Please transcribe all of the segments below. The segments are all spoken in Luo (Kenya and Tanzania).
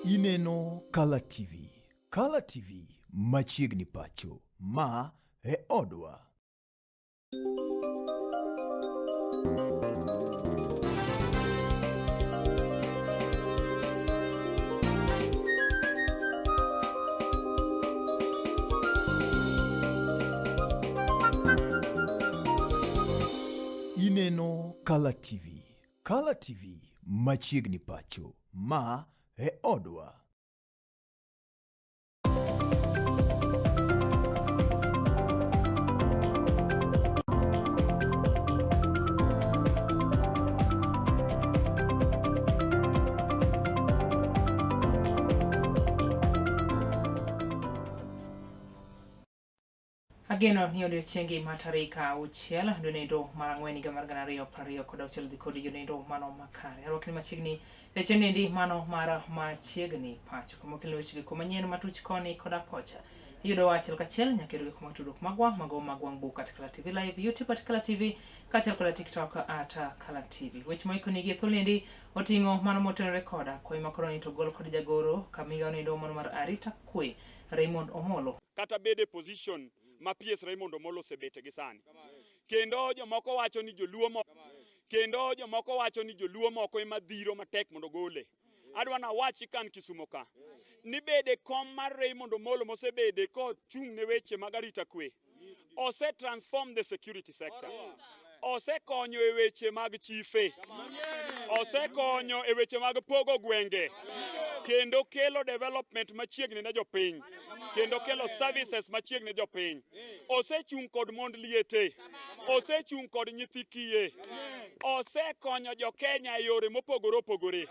Ineno Color TV. Color TV Machiegni Pacho. Ma e odwa. Ineno Color TV. Color TV Machiegni Pacho. Ma e odwa. Ageno ni odiochiengi matarika auchiel donedo marang'wen higa mar 2020 kod auchiel dhi kod donedo mano makare. Arwakni machiegni wechendi mano mar Machiegni Pacho. Kumokelo wechegi kumanyien matuch koni koda kocha. Yudo achiel kachiel nyaka yudo kuma tudruok magwa magwang book at Color TV Live, YouTube at Color TV, kachiel koda TikTok at Color TV. Weche moikoni gi thulendi oting'o mano motenore koda koi makoroni to gol kod jagoro kamiga onedo mano mar arita kwe Raymond Omolo. Kata bede position ma PS Raymond Omolo sebete gi sani. Kendo jomoko wacho ni joluo moko ema dhiro matek mondo gole. Adwa na wachi kan Kisumo ka. Ni bede kom mar Raymond Omolo mosebede ko chung ne weche mag arita kwe. Ose transform the security sector. Ose konyo e weche mag chife. Ose konyo e weche mag pogo gwenge. Kendo kelo development machiegni ne jopiny. Kendo kelo services machiegni ne jopiny. Ose chung kod mond liete. Ose chung kod nyithi kiye. Ose konyo jo Kenya e yore mopogore opogore.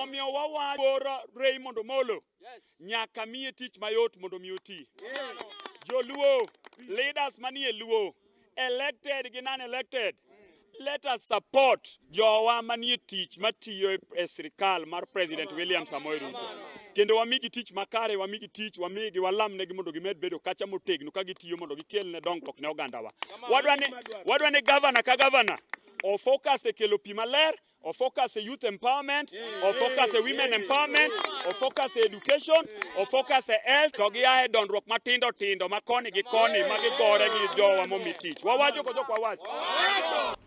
Omiyo wawacho Raymond Omolo nyaka miye tich mayot mondo mi oti. Joluo, leaders manie luo, elected gi non-elected, let us support jowa manie tich matiyo e sirikal mar President William Samoei Ruto. Kendo wamigi tich makare, wamigi tich, wamigi walamnegi mondo gimed bedo kacha motegno ka gitiyo mondo gikelne dongruok ne ogandawa. Wadwane governor ka governor o focus e kelo pi maler, o focus e youth empowerment, o focus e women empowerment, o focus e education, o focus e health, to giae dondruok matindo tindo makoni gi koni magigore gi jowa momi tich. Wawacho ko jok wawacho.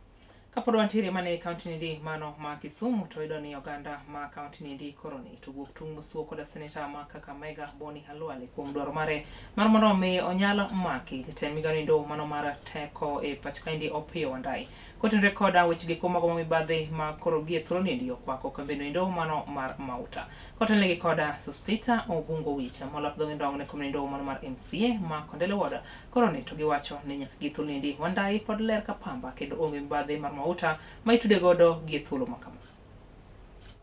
Kapod wantiere mane kaunti ndi mano ma Kisumu to yudo ni oganda ma kaunti ndi koroni to wuok tung musuo koda seneta ma Kakamega Boni Halwale kuom dwaro mare mar mondo mi onyalo maki ten migani ndo mano mar teko e pacho ndi Opiyo Wandayi kotenre koda wechegi kumago mibadhi ma koro gie thuolo ndi okwako kambeno ndo mano mar Mauta kotenre gi koda Sospita Obungo Wicha molap dho ndo ne komne ndo mano mar MCA ma Kondele Woda koroni to giwacho ni nyaka gi thuolo ndi Wandayi pod ler ka pamba kendo onge mibadhi mar Mauta maitude godo gi thuolo makama.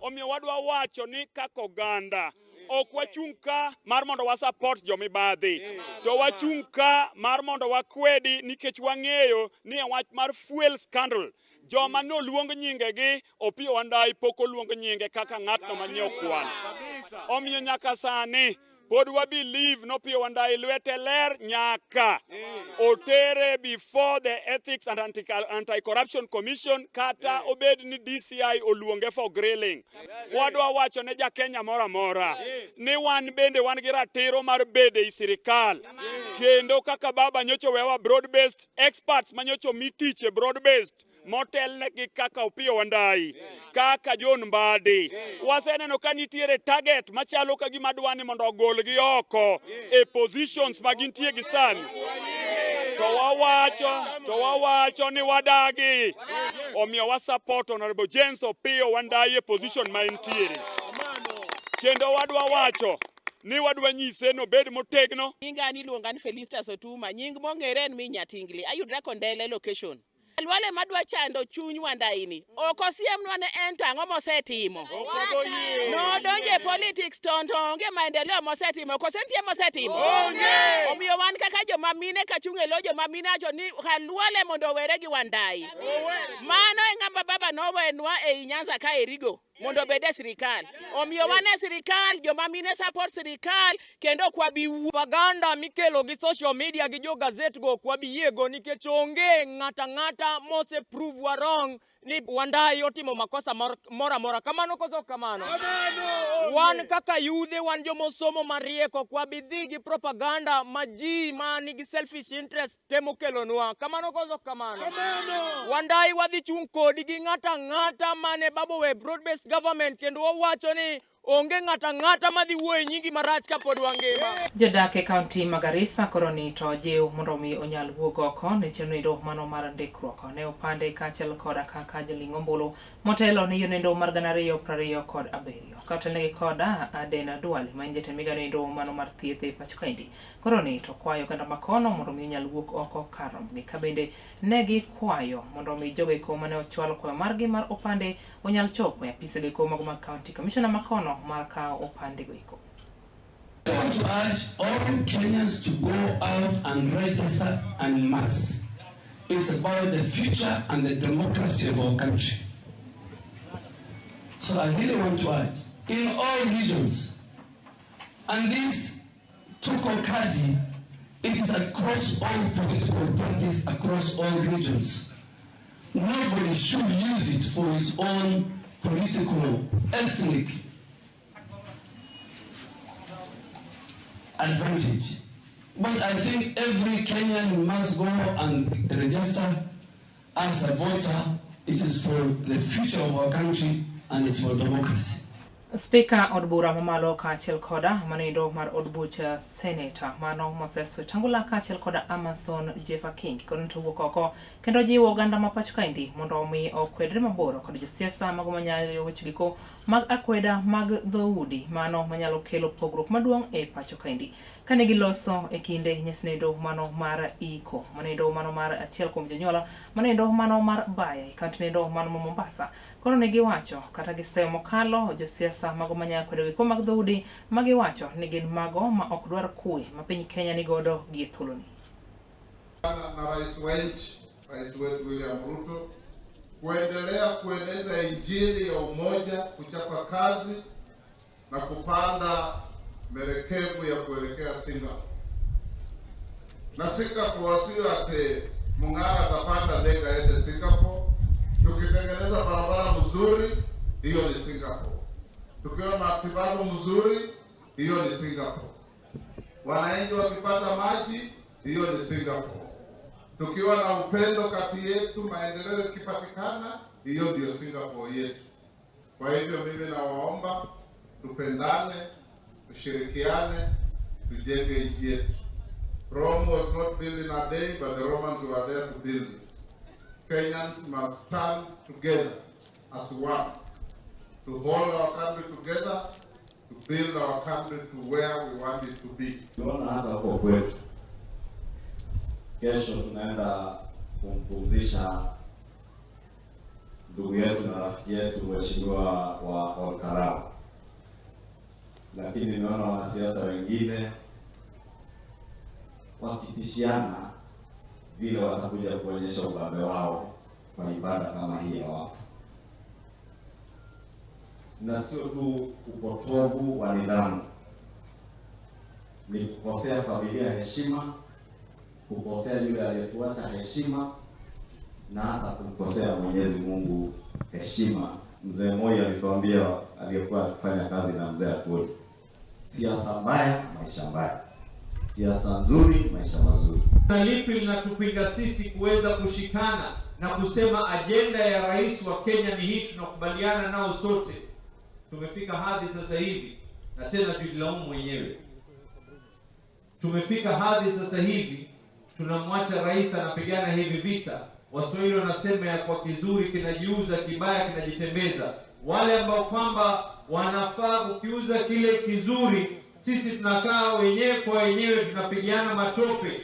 Omiyo wadwa wacho ni kaka oganda ok wachung ka mar mondo wa support jomibadhi, to wachung ka mar mondo wakwedi nikech wang'eyo ni wach mar fuel scandal joma no luong nyingegi Opiyo Wandayi pok oluong nyinge kaka ng'atno manyiewo kwan. Omiyo nyaka sani pod wa believe no Opiyo Wandayi lwete ler nyaka otere before the Ethics and Anti-Corruption Commission kata obed ni DCI oluonge for grilling. Wadwa wacho ne ja Kenya mora mora ni wan bende wan gi ratiro mar bede i sirikal. Kendo kaka baba nyocho wewa broad based experts manyocho mitiche broad based motel gi kaka Opiyo Wandayi, kaka John Mbadi. Waseneno ka nitiere target machalo ka gima dwani mondo ogol gi oko e positions magintie gi sani. To wawacho ni wadagi. Omiyo wa support Honorable James Opiyo Wandayi e position ma entiere. Kendo wadwa wacho ni wadwa nyise no bed motegno. Nyinga ni luonga ni Felicitas Otuma, nying mong'ere en mi Nyatingli. Ayudra Kondele location. Alwale madwa chando chuny Wandayi ni. Okosiemnwa ne en tang'o mosetimo. No donje politics tonge maendeleo mosetimo. Kosentie mosetimo. Omiyo wan kaka joma mine kachunge lo joma mine acho ni Halwale mondo were gi Wandayi. Mano e ng'ama baba nowenwa e Nyanza ka erigo mondo bede sirikal. Omiyo wane sirikal joma mine support sirikal kendo kwa bi propaganda mikelo gi social media gi jo gazette go kwa bi yego nikech onge ng'ata mose prove wa wrong ni Wandayi otimo makosa mora kamano koso kamano. wan kaka yudhe wan jomosomo marieko kwa bidhigi propaganda maji manigi selfish interest temo kelonwa. Kamano koso kamano. Wandai wadhi chung kodi gi ng'ata mane babo we broad based government kendo wawacho ni onge ng'ata madhi wuoyo nyingi marach kapod wangima. Jodak e kaunti ma Garissa koro ni to jiw mondo mi onyal wuok oko ne chenro mano mar ndikruok ne opande kaachiel koda kaka joling'o ombulu motelo ne yonendo mar 2027 katenegi koda Adena Duale ma injete miganendo mano mar thieth e pacho kaendi koro ni to kwayo ganda makono mondo mi onyal wuok oko karomgi ka bende negi kwayo mondo mi jogo mane ochwalo kwayo margi mar opande onyal chopo e apise go mago mag county commissioner makono mar kawo opande go iko. I want to urge all Kenyans to go out and register en masse. It's about the future and the democracy of our country. So I really want to urge in all regions, and this Tukokadi, it is across all political parties, across all regions. Nobody should use it for his own political, ethnic advantage. But I think every Kenyan must go and register as a voter. It is for the future of our country and it's for democracy. Speaker od bura mamalo kaachiel koda manindo mar od bucha senator mano Moses Wetangula kaachiel koda Amason Jeffa King kono to wuok oko kendo jiwo oganda ma pacho kaendi mondo mi okwedre maboro kod josiasa mago manyayo wechgiko mag akweda mag dhoudi mano manyalo kelo pogruok maduong' e pacho kaendi kane giloso e kinde nyasnindo mano mar iko manindo mano mar achiel kuom jonyola manindo mano mar Baya e kantnindo mano Mombasa kono ne giwacho kata gisemo mokalo josiasa mago manyayo kwedogiko mag dhoudi magiwacho ni gin mago ma ok dwar kwe ma piny Kenya ni godo gi thuloni. Na Rais wetu William Ruto kuendelea kueneza injili ya umoja, kuchapa kazi na kupanda merekebu ya kuelekea Singapore. Na Singapore wasio ate Mung'ara atapanda ndege aende Singapore. Tukitengeneza barabara mzuri, hiyo ni Singapore. Tukiwa matibabu mzuri, hiyo ni Singapore. Wananchi wakipata maji, hiyo ni Singapore. Tukiwa na upendo kati yetu, maendeleo yakipatikana, hiyo ndio Singapore yetu. Kwa hivyo mimi nawaomba tupendane, tushirikiane, tujenge nchi yetu. Rome was not built in a day, but the Romans were there to build it. Kenyans must stand together as one to hold our country together, to build our country to where we want it to be. Tunaona hata huko kwetu kesho tunaenda kumpumzisha ndugu yetu na rafiki yetu mheshimiwa wa Karao, lakini naona wanasiasa wengine wakitishiana vile watakuja kuonyesha ubabe wao kwa ibada kama hii ya wafu. Na sio tu upotovu wa nidhamu, ni kukosea familia heshima, kukosea yule aliyetuacha heshima, na hata kumkosea Mwenyezi Mungu heshima. Mzee mmoja alituambia, aliyekuwa akifanya kazi na mzee Atuli, siasa mbaya maisha mbaya, siasa nzuri maisha mazuri. Na lipi linatupinga sisi kuweza kushikana na kusema ajenda ya rais wa Kenya ni hii, tunakubaliana nao sote? Tumefika hadi sasa hivi, na tena tujilaumu mwenyewe, tumefika hadi sasa hivi tunamwacha rais anapigana hivi vita. Waswahili wanasema ya kwa kizuri kinajiuza, kibaya kinajitembeza. Wale ambao kwamba wanafaa kukiuza kile kizuri, sisi tunakaa wenyewe kwa wenyewe tunapigana matope.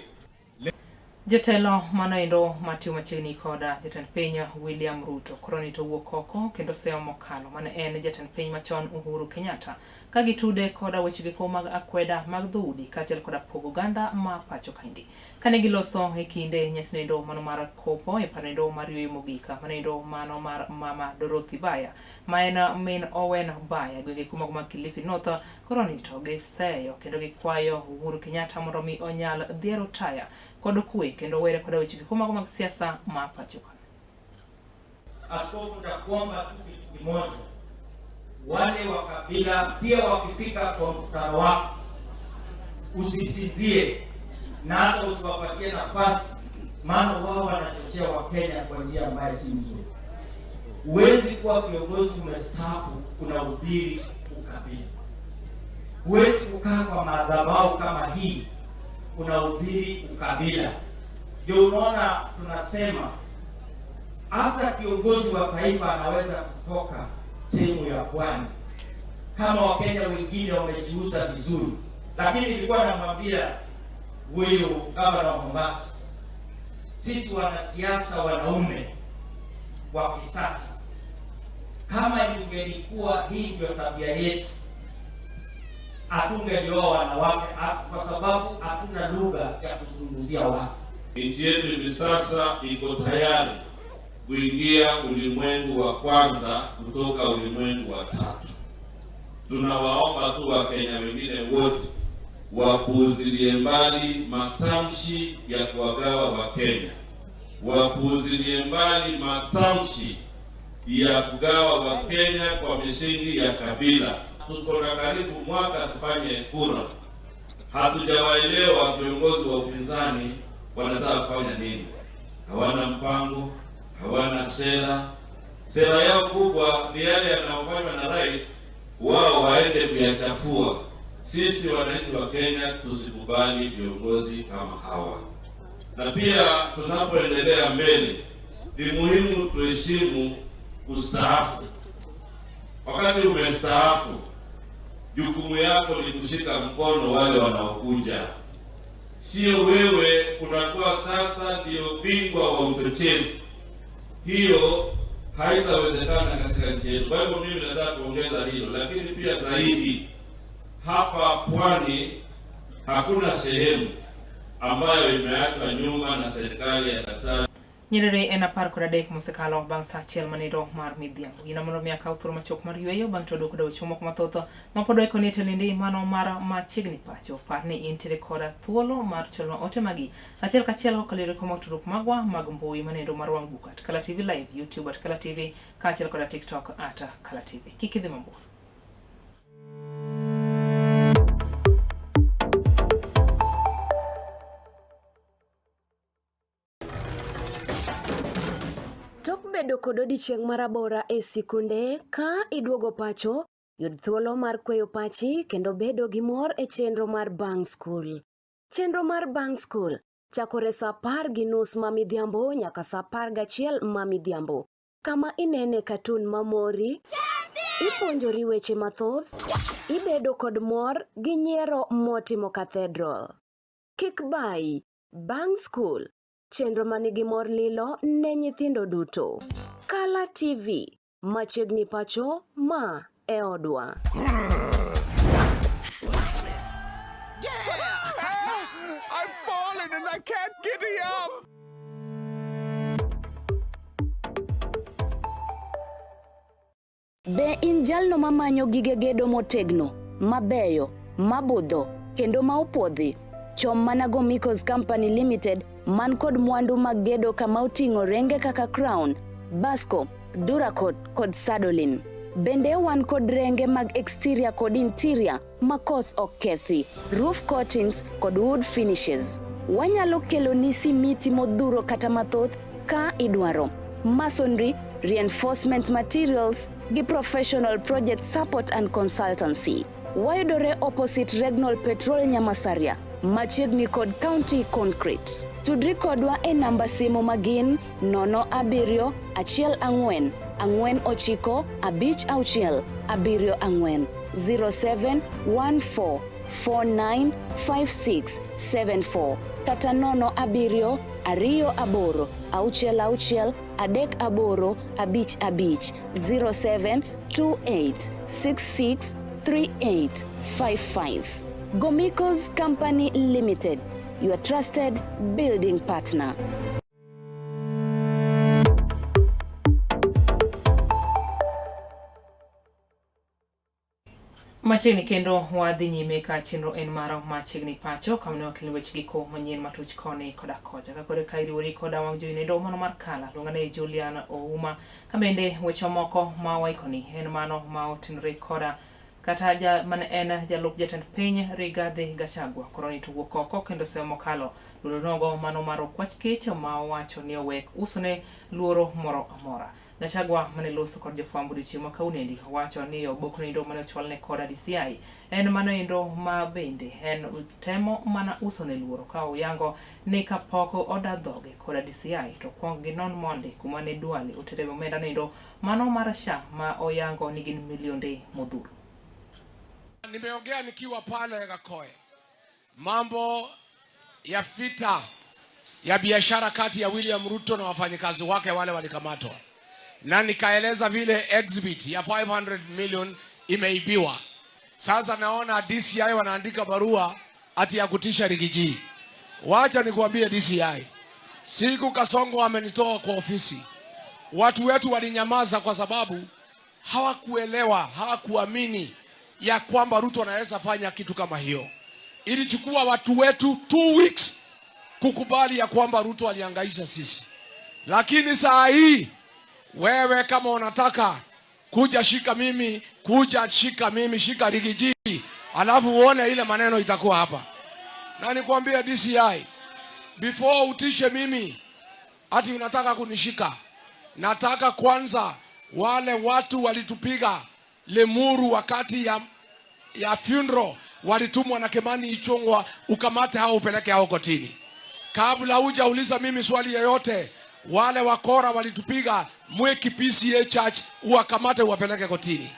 Jatelo manoendo Matiu Machiegni koda jatend piny William Ruto koroni to wuok oko kendo seyo mokalo mane en jatend piny machon Uhuru Kenyatta ka gitude koda wechgiko mag akweda mag dhoudi kaachiel koda pogo oganda ma pacho kaendi kane giloso e kinde nyasnindo mano mar kopo e parnindo mar yweyo mogika manindo mano mar Mama Dorothy Baya ma en min Owen Baya gwenge kumago mag Kilifi North koroni to giseyo kendo gikwayo Uhuru Kenyatta mondo mi onyal dhiero taya kod kwe kendo were koda wechgiko mago mag siasa ma pacho. Askofu, nakuomba tu kitu kimoja, wale wa kabila pia wakifika kwa mkutano wako usisizie na hata usiwapatie nafasi, maana wao wanachochea Wakenya kwa njia ambayo si nzuri. Huwezi kuwa kiongozi umestaafu unahubiri ukabila. Huwezi kukaa kwa madhabahu kama hii unahubiri ukabila. Ndio unaona tunasema hata kiongozi wa taifa anaweza kutoka sehemu ya pwani kama Wakenya wengine wamejiuza vizuri. Lakini nilikuwa namwambia huyo gavana wa Mombasa, sisi wanasiasa wanaume wa kisasa, kama ingelikuwa hii ndio tabia yetu, hatungelioa wanawake kwa sababu hatuna lugha ya kuzungumzia watu. Nchi yetu hivi sasa iko tayari kuingia ulimwengu wa kwanza kutoka ulimwengu wa tatu. Tunawaomba tu Wakenya wengine wote wapuuzilie mbali matamshi ya kuwagawa Wakenya, wapuuzilie mbali matamshi ya kugawa Wakenya kwa misingi ya kabila. Tuko na karibu mwaka tufanye kura, hatujawaelewa viongozi wa upinzani wanataka kufanya nini. Hawana mpango, hawana sera. Sera yao kubwa ni yale yanayofanywa na rais, wao waende kuyachafua. Sisi wananchi wa Kenya tusikubali viongozi kama hawa. Na pia tunapoendelea mbele, ni muhimu tuheshimu kustaafu. Wakati umestaafu, jukumu yako ni kushika mkono wale wanaokuja. Sio wewe unakuwa sasa ndio bingwa wa uchochezi. Hiyo haitawezekana katika nchi yetu. Kwa hivyo mimi nataka kuongeza hilo, lakini pia zaidi, hapa pwani hakuna sehemu ambayo imeachwa nyuma na serikali ya Daktari. Nyerere ena par kod adek mosekalo bang' sa achiel manido mar midhiambo. Ina mondo miya kaw thuolo machok mar yweyo bang' to dok weche moko mathoth mapod waikoni e telende mano mar Machiegni Pacho. Par ni intiere koda thuolo mar cholo ote magi achiel kachiel kokalo kuom tudruok magwa mag mbui manido mar wang' buka at Kala TV Live, YouTube at Kala TV, kaachiel koda TikTok at Kala TV. Kik idhi mabor. Bedo kod odiochieng' marabora e sikunde ka iduogo pacho, yud thuolo mar kweyo pachi kendo bedo gi mor e chenro mar Bang School. Chenro mar Bang School chakore sa 10:30 ma midhiambo nyaka sa 11 ma midhiambo. Kama inene katun mamori, ipuonjori weche mathoth, ibedo kod mor gi nyiero motimo Cathedral. Kik bai, Bang School, chenro manigi mor lilo ne nyithindo duto. Kala TV, Machiegni Pacho, ma e odwa. I've fallen and I can't get up. Be in jalno mamanyo gige gedo motegno, mabeyo, mabudho, kendo ma opodhi? Chom mana Gomikos Company Limited man kod mwandu mag gedo kama oting'o renge kaka Crown, Basco, Duracot kod Sadolin. Bende wan kod renge mag exterior kod interior makoth ok kethi, roof coatings kod wood finishes. Wanyalo kelo ni simiti modhuro kata mathoth ka idwaro. Masonry, reinforcement materials gi professional project support and consultancy. Wayudore opposite Regnal Petrol Nyamasaria, machiegni kod County Concrete. Tudri kodwa e namba simu magin 07 14 49 56 74 0714 495674 kata 07 28 66 38 55 0728 66 3855. Gomikos Company Limited, your trusted building partner. Machiegni kendo wadhi nyime ka chenro en maro machiegni pacho kamne wakil weche giko manyien matuch koni koda koja kakore ka iriwori koda wang' jowi nendo mano mar kala luongane Juliana Ouma kamende weche moko ma waikoni en mano ma otenore koda kata mane en jalup jatend piny Rigathi Gachagua koroni to wuok oko kendo seyo mokalo luoro nogo mano mar okwach kich ma owacho ni owek usone luoro moro amora. Gachagua mane loso kod jofwambo odiochieng' ma kaunendi wacho ni obokno endo mane ochwalne koda DCI en mano endo ma bende en temo mana uso ne luoro ka oyango ni kapok oda dhoge koda DCI to kwong ginon monde kuma ne Duale otere omenda endo mano mar SHA ma oyango ni gin milionde modhuro. Nimeongea nikiwa pale Gakoe mambo ya vita ya biashara kati ya William Ruto na wafanyikazi wake wale walikamatwa, na nikaeleza vile exhibit ya 500 million imeibiwa. Sasa naona DCI wanaandika barua ati ya kutisha Rigiji. Wacha nikuambie DCI, siku Kasongo amenitoa kwa ofisi, watu wetu walinyamaza kwa sababu hawakuelewa, hawakuamini ya kwamba Ruto anaweza fanya kitu kama hiyo. Ilichukua watu wetu 2 weeks kukubali ya kwamba Ruto alihangaisha sisi. Lakini saa hii wewe kama unataka kuja shika mimi, shika Rigiji, alafu uone ile maneno itakuwa hapa. Na nikwambia DCI, before utishe mimi ati unataka kunishika, nataka kwanza wale watu walitupiga Lemuru wakati ya funeral walitumwa na Kimani Ichung'wa, ukamate hao upeleke hao kotini. Kabla hujauliza mimi swali yoyote, wale wakora walitupiga Mweki PCA Church, uwakamate uwapeleke kotini.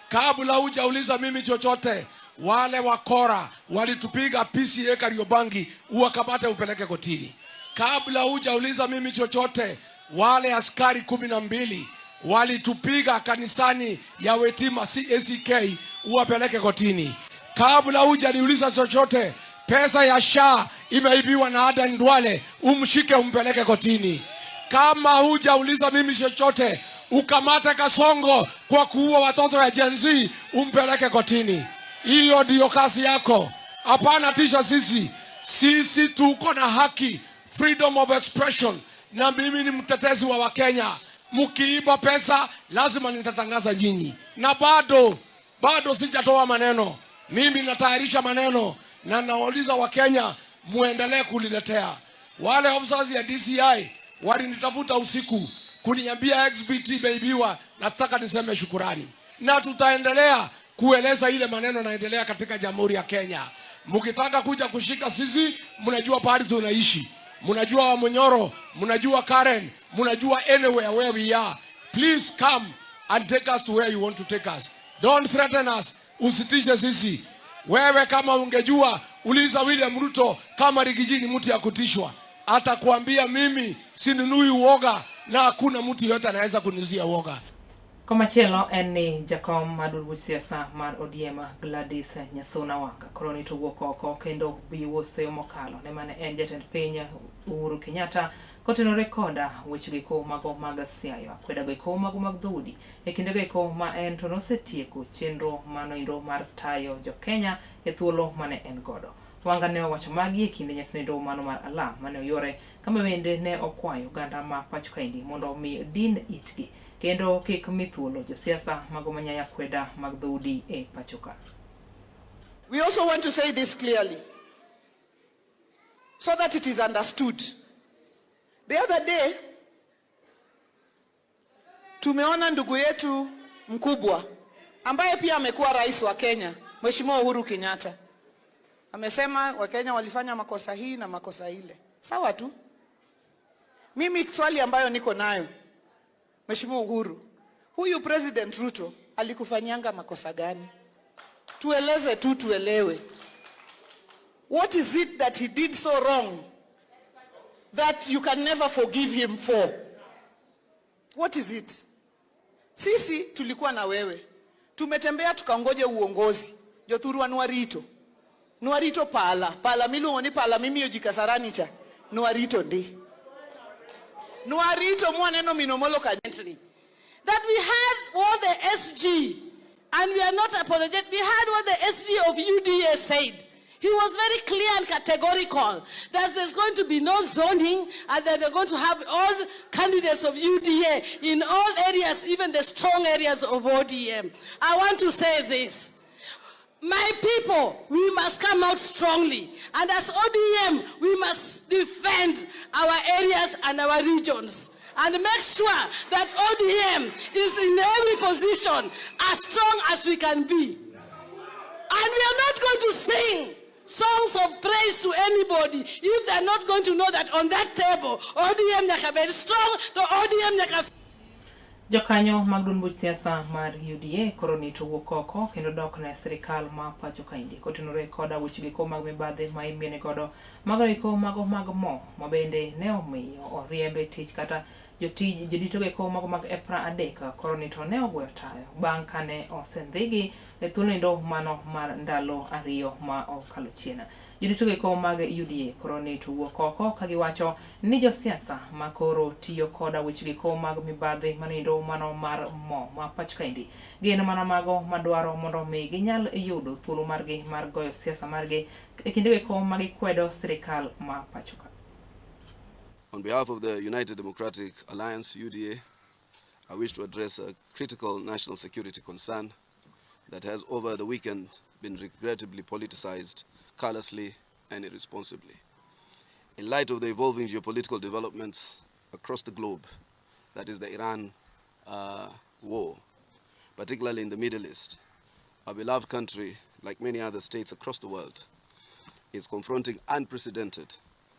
Kabla hujauliza mimi chochote, wale wakora walitupiga PCA Kariobangi, uwakamate upeleke kotini. Kabla hujauliza mimi chochote, wale askari 12 walitupiga kanisani ya Wetima CACK, uwapeleke kotini. Kabla hujaniuliza chochote, pesa ya SHA imeibiwa na Adan Duale, umshike umpeleke kotini. Kama hujauliza mimi chochote, ukamata Kasongo kwa kuua watoto ya Gen Z, umpeleke kotini. Hiyo ndio kazi yako. Hapana tisha sisi. Sisi tuko na haki, freedom of expression, na mimi ni mtetezi wa Wakenya. Mkiiba pesa lazima nitatangaza nyinyi. Na bado sijatoa maneno. Mimi natayarisha maneno na nauliza Wakenya muendelee kuliletea. Wale officers ya DCI walinitafuta usiku kuniambia XBT imeibiwa, nataka niseme shukurani. Na tutaendelea kueleza ile maneno naendelea katika Jamhuri ya Kenya. Mkitaka kuja kushika sisi, mnajua pahali tunaishi. Mnajua Wamunyoro, mnajua Karen, mnajua anywhere where we are. Please come and take us to where you want to take us. Don't threaten us. Usitishe sisi. Wewe kama ungejua, uliza William Ruto kama Rigiji ni mtu ya kutishwa. Atakwambia mimi sinunui uoga na hakuna mtu yote anaweza kunizia uoga. Komachielo en ni jakom madul siasa mar ODM Gladys Nyasona Wanga koroni to wuok oko kendo biwo seyo mokalo ne mane en jatend piny Uhuru Kenyatta kotenore koda weche giko mago mag siayo kweda giko mago mag dhoudi e kinde giko ma en to nosetieko chenro mano iro mar tayo jo Kenya e thuolo mane en godo. Wanga ne owacho magi e kinde nyasnindo mano mar alam mane oyore kama bende ne okwayo ganda ma Pacho kaindi mondo mi din itgi kendo kik mithuolo josiasa mago manyaya kweda mag dhoudi e Pacho ka. We also want to say this clearly so that it is understood. The other day tumeona ndugu yetu mkubwa ambaye pia amekuwa rais wa Kenya, Mheshimiwa Uhuru Kenyatta. Amesema Wakenya walifanya makosa hii na makosa ile. Sawa tu. Mimi swali ambayo niko nayo, Mheshimiwa Uhuru, huyu President Ruto alikufanyanga makosa gani? Tueleze tu tuelewe. What is it that he did so wrong that you can never forgive him for? What is it? Sisi tulikuwa na wewe. Tumetembea tukaongoje uongozi. Jothuru Nuarito. Nuarito pala milu ngoni pala mimi yojikasarani cha. Nuarito ndi. Nuarito mwaneno minomolo kadently. That we had all the SG And we are not apologetic. We heard what the SD of UDA said. He was very clear and categorical that there's going to be no zoning and that they're going to have all candidates of UDA in all areas, even the strong areas of ODM. I want to say this. My people, we must come out strongly. And as ODM, we must defend our areas and our regions. And make sure that ODM is in every position as strong as we can be. And we are not going to sing songs of praise to anybody if they're not going to know that on that table, ODM nyaka very strong, to ODM nyaka. Jokanyo mag duond buch siasa mar UDA koro ni to wuok oko kendo dok ne sirikal ma pacho kaindi kotenore koda weche giko mag mibadhi ma imiene godo mago iko mago mag mo mabende ne omiyo oriembe tich kata jotij jodito giko mago mag EPRA adek koro ni to ne ogweyo tayo bang' kane osendhigi e thuolo mano mar ndalo ariyo ma okalo chien. Jodito giko mag UDA koro ni to wuok oko ka giwacho ni josiasa ma koro tiyo koda weche giko mag mibadhi mano mar mo ma pacho kaindi gin mana mago madwaro mondo mi ginyal yudo thuolo margi mar goyo siasa margi e kinde giko mag kwedo sirikal ma pacho ka. On behalf of the United Democratic Alliance, UDA, I wish to address a critical national security concern that has over the weekend been regrettably politicized callously and irresponsibly. In light of the evolving geopolitical developments across the globe, that is the Iran war, particularly in the Middle East, our beloved country, like many other states across the world, is confronting unprecedented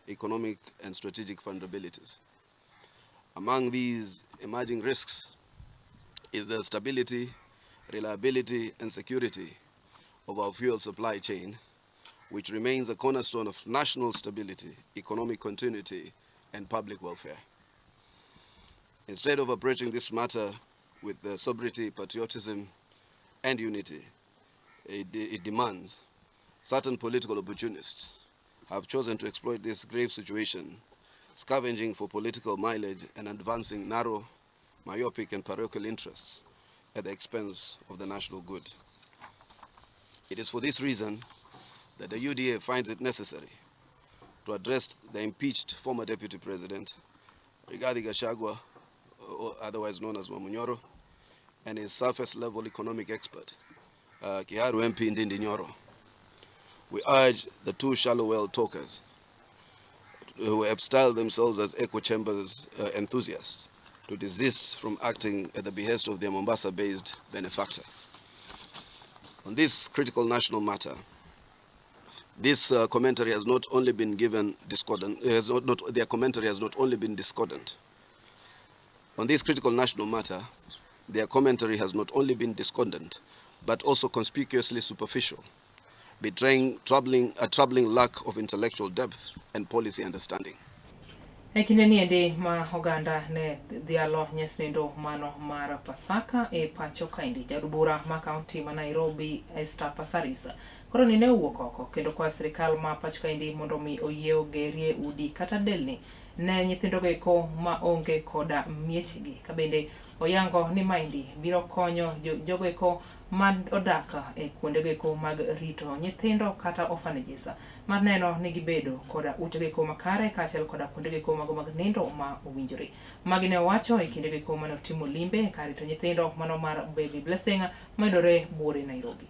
economic and strategic vulnerabilities. Among these emerging risks is the stability, reliability, and security of our fuel supply chain, which remains a cornerstone of national stability, economic continuity, and public welfare. Instead of approaching this matter with the sobriety, patriotism, and unity it demands, certain political opportunists have chosen to exploit this grave situation, scavenging for political mileage and advancing narrow, myopic, and parochial interests at the expense of the national good. It is for this reason that the UDA finds it necessary to address the impeached former Deputy President, Rigathi Gachagua, otherwise known as Wamunyoro, and his surface-level economic expert, Kiharu MP Ndindi Nyoro. We urge the two shallow well talkers who have styled themselves as echo chambers enthusiasts to desist from acting at the behest of their Mombasa-based benefactor. On this critical national matter, this commentary has not only been given discordant, their commentary has not only been discordant. On this critical national matter, their commentary has not only been discordant, but also conspicuously superficial, betraying a troubling lack of intellectual depth and policy understanding. Ekinde niende ma oganda ne dhialo nyesnindo mano mar Pasaka e pacho kaindi jadubura ma kaunti ma Nairobi Esther Pasarisa koro ni ne owuok oko kendo kwa sirikal ma pacho kaindi mondo mi oyieo gerie udi kata delni ne nyithindo geko ma onge koda miechegi kabende oyango ni maindi biro konyo jogo eko man odaka e kuonde geko mag rito nyithindo kata orphanages mar neno ni gibedo koda ute geko makare kaachiel koda kuonde geko mag nindo ma owinjore. Magi ne owacho e kinde geko mane otimo limbe kar rito nyithindo mano mar Baby Blessing mayudore Buore, Nairobi.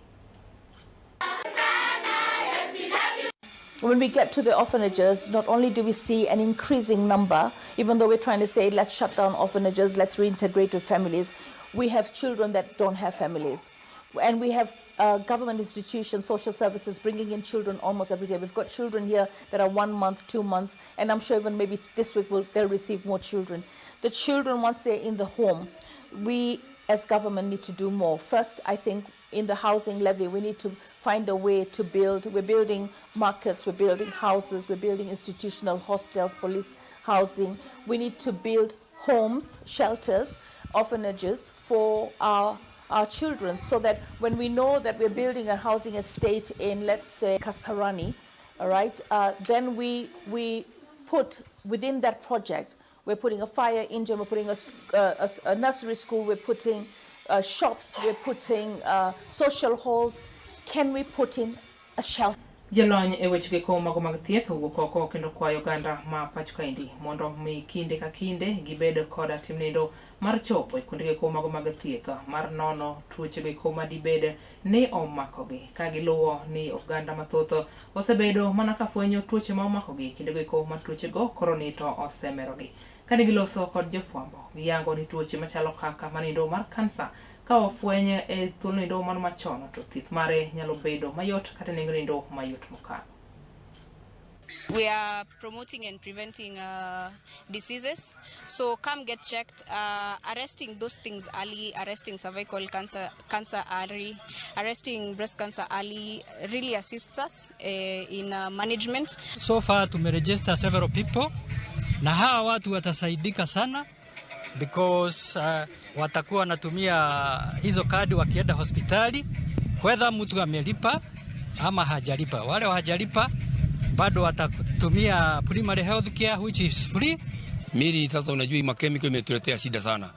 When we get to the orphanages, not only do we see an increasing number, even though we're trying to say, let's shut down orphanages, let's reintegrate with families, we have children that don't have families. And we have government institutions, social services, bringing in children almost every day. We've got children here that are 1 month, 2 months, and I'm sure even maybe this week they'll receive more children. The children, once they're in the home, we as government need to do more. First, I think in the housing levy, we need to find a way to build. We're building markets, we're building houses, we're building institutional hostels, police housing. We need to build homes, shelters, orphanages for our children, so that when we know that we're building a housing estate in, let's say, Kasarani, all right, then we put within that project, we're putting a fire engine, we're putting a nursery school, we're putting shops, we're putting social halls. Can we put in a shelter? Jalony e weche ko mago mag thieth owuok oko kendo kwayo oganda ma Pacho kaendi mondo mi kinde ka kinde gibed koda timnindo mar chopo e kuonde ko mago mag thieth mar nono tuoche ko ma dibed ni omakogi ka giluwo ni oganda mathoth osebedo mana ka fwenyo tuoche ma omakogi kinde ko ma tuoche go koroni to osemerogi kane giloso kod jofwambo giyango ni tuoche machalo kaka manindo mar kansa ka ofwenye e thuolnindo man machon to thieth mare nyalo bedo mayot kata nindo mayot mokalo. We are promoting and preventing diseases. So come get checked, arresting those things early, arresting cervical cancer early, arresting breast cancer early really assists us in management. So far tumeregister several people na hawa watu watasaidika sana because watakuwa wanatumia hizo kadi wakienda hospitali, whether mtu amelipa ama hajalipa. Wale hajalipa bado watatumia primary health care which is free. Miri sasa unajua makemiko imetuletea shida sana.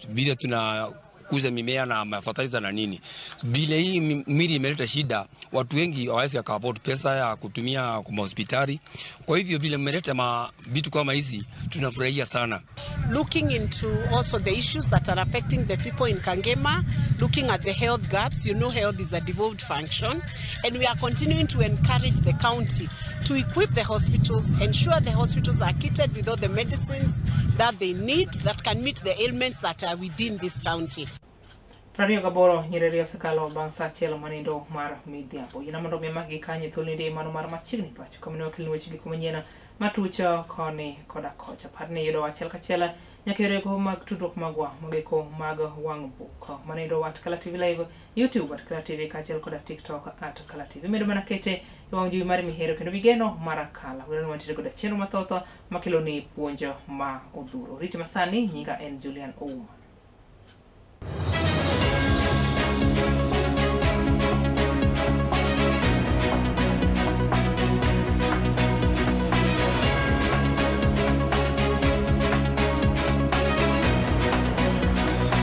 Vile tunakuza mimea na mafertilizer na nini. Vile hii miri imeleta shida, watu wengi hawawezi afford pesa ya kutumia kwa hospitali. Kwa hivyo vile imeleta vitu kama hizi tunafurahia sana. Looking into also the issues that are affecting the people in Kangema, looking at the health gaps. You know, health is a devolved function, and we are continuing to encourage the county to equip the hospitals, ensure the hospitals are kitted with all the medicines that they need that can meet the ailments that are within this county. Prario Gaboro, Nirerio Sakalo, Bansa Chelo Manindo, Mar Midiapo, Yamado Maki Kanye, Tulide, Mano Mar Machiegni, Pacho, Community Wechemanyien, Matucho, Koni, Kodakocha, Padne, Yodo, Chelkachela, Nyakirego, Mag Tudok Magwa, Mogeko, Maga, Wangbook, Manindo, at Kalativ Live, YouTube, at Kalativ, Kachel Koda, TikTok, at Kalativ. Medomanakete, you won't do Marimi Hero, can begin Maracala. We don't want to go to Cheno Matota, Makiloni, Ponjo, Ma, Oduro, Rita Masani, Niga, and Julian Oma.